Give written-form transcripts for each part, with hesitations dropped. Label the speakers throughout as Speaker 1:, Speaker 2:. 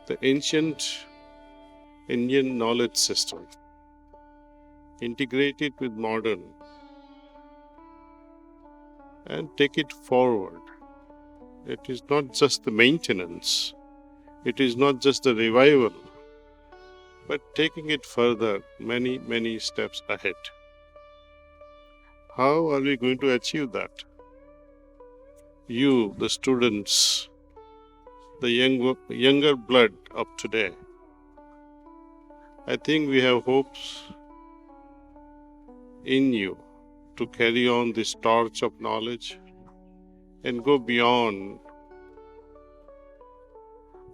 Speaker 1: the ancient Indian knowledge system, integrate it with modern, and take it forward. It is not just the maintenance, it is not just the revival, but taking it further, many, many steps ahead. How are we going to achieve that? You, the students, the younger blood of today, I think we have hopes in you to carry on this torch of knowledge and go beyond.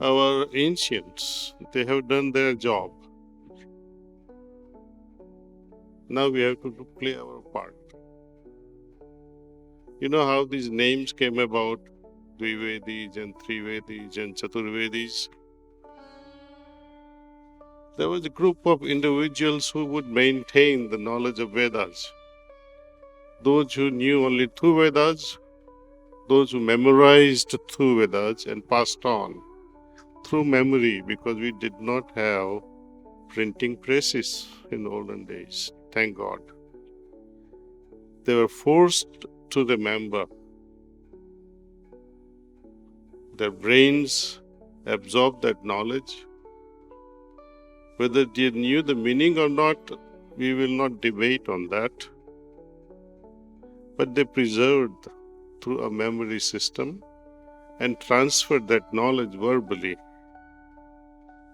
Speaker 1: Our ancients, they have done their job. Now we have to play our part. You know how these names came about, Dvivedis and Trivedis and Chaturvedis? There was a group of individuals who would maintain the knowledge of Vedas. Those who knew only two Vedas, those who memorized two Vedas and passed on through memory, because we did not have printing presses in olden days, thank God. They were forced to remember. Their brains absorbed that knowledge. Whether they knew the meaning or not, we will not debate on that. But they preserved through a memory system and transferred that knowledge verbally.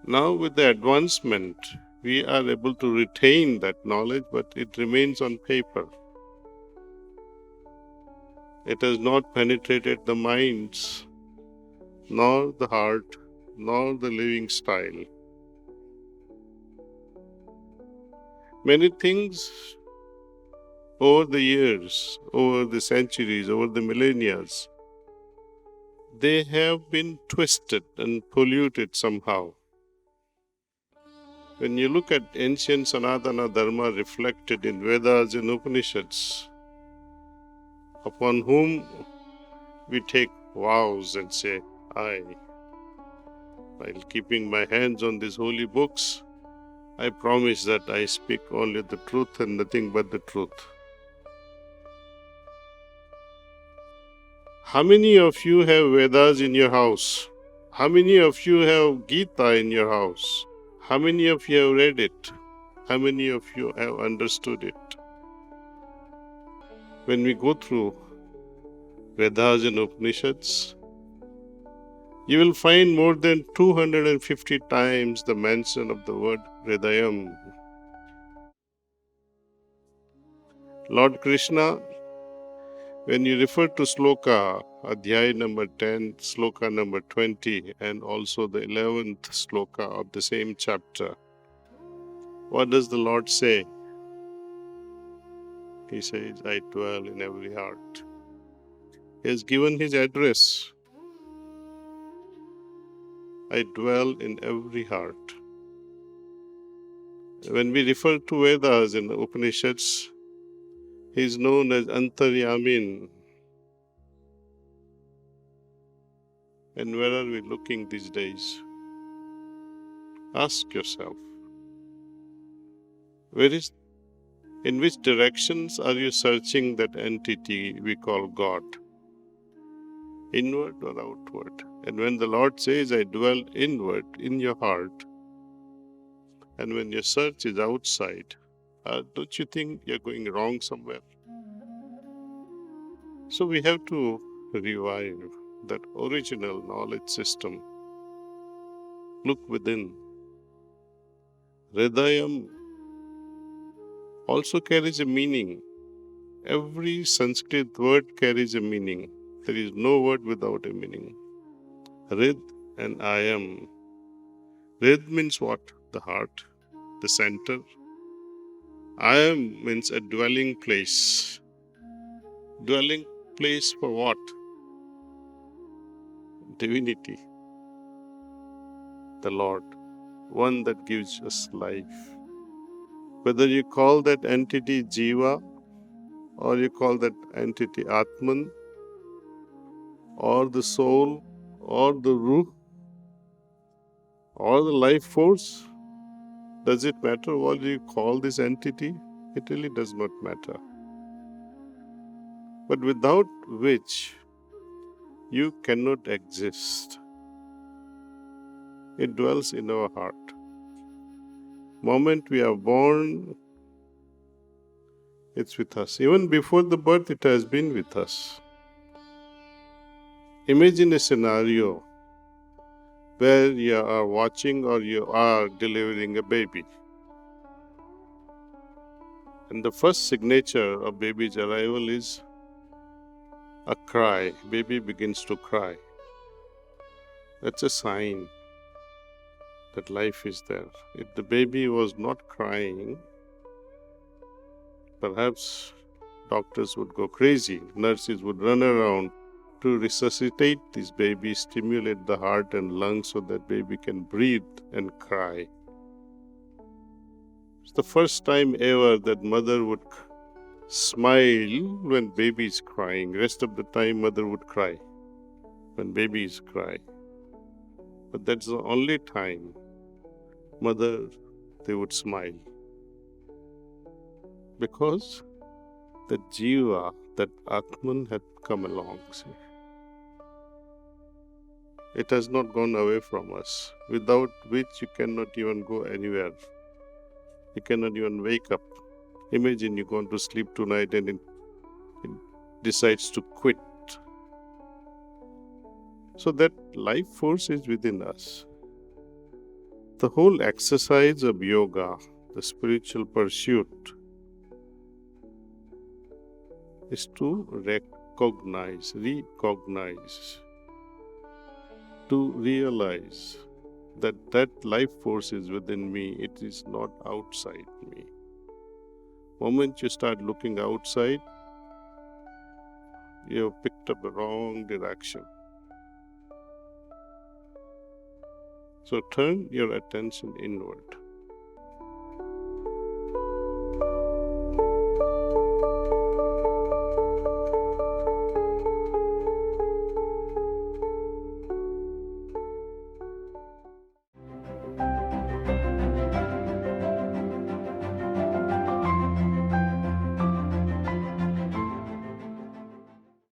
Speaker 1: Now with the advancement, we are able to retain that knowledge, but it remains on paper. It has not penetrated the minds, nor the heart, nor the living style. Many things over the years, over the centuries, over the millennia, they have been twisted and polluted somehow. When you look at ancient Sanatana Dharma reflected in Vedas and Upanishads, upon whom we take vows and say, while keeping my hands on these holy books, I promise that I speak only the truth and nothing but the truth. How many of you have Vedas in your house? How many of you have Gita in your house? How many of you have read it? How many of you have understood it? When we go through Vedas and Upanishads, you will find more than 250 times the mention of the word Hridayam. Lord Krishna, when you refer to sloka, Adhyaya number 10, sloka number 20, and also the 11th sloka of the same chapter, what does the Lord say? He says, I dwell in every heart. He has given his address. I dwell in every heart. When we refer to Vedas and Upanishads, he is known as Antaryamin. And where are we looking these days? Ask yourself, in which directions are you searching that entity we call God? Inward or outward? And when the Lord says, I dwell inward in your heart, and when your search is outside, don't you think you're going wrong somewhere? So we have to revive that original knowledge system. Look within. Hridayam also carries a meaning. Every Sanskrit word carries a meaning. There is no word without a meaning. Hrid and Ayam. Hrid means what? The heart, the center. Ayam means a dwelling place. Dwelling place for what? Divinity. The Lord, one that gives us life. Whether you call that entity Jiva, or you call that entity Atman, or the soul, or the Ruh, or the life force. Does it matter what you call this entity? It really does not matter. But without which you cannot exist. It dwells in our heart. Moment we are born, it's with us. Even before the birth, it has been with us. Imagine a scenario where you are watching or you are delivering a baby. And the first signature of baby's arrival is a cry. Baby begins to cry. That's a sign that life is there. If the baby was not crying, perhaps doctors would go crazy. Nurses would run around to resuscitate this baby, stimulate the heart and lungs so that baby can breathe and cry. It's the first time ever that mother would smile when baby is crying. Rest of the time mother would cry when babies cry. But that's the only time mother, they would smile. Because that Jiva, that Atman had come along. See? It has not gone away from us, without which you cannot even go anywhere. You cannot even wake up. Imagine you gone to sleep tonight and it decides to quit. So that life force is within us. The whole exercise of yoga, the spiritual pursuit, is to recognize, to realize that that life force is within me, it is not outside me. Moment you start looking outside, you have picked up the wrong direction. So turn your attention inward.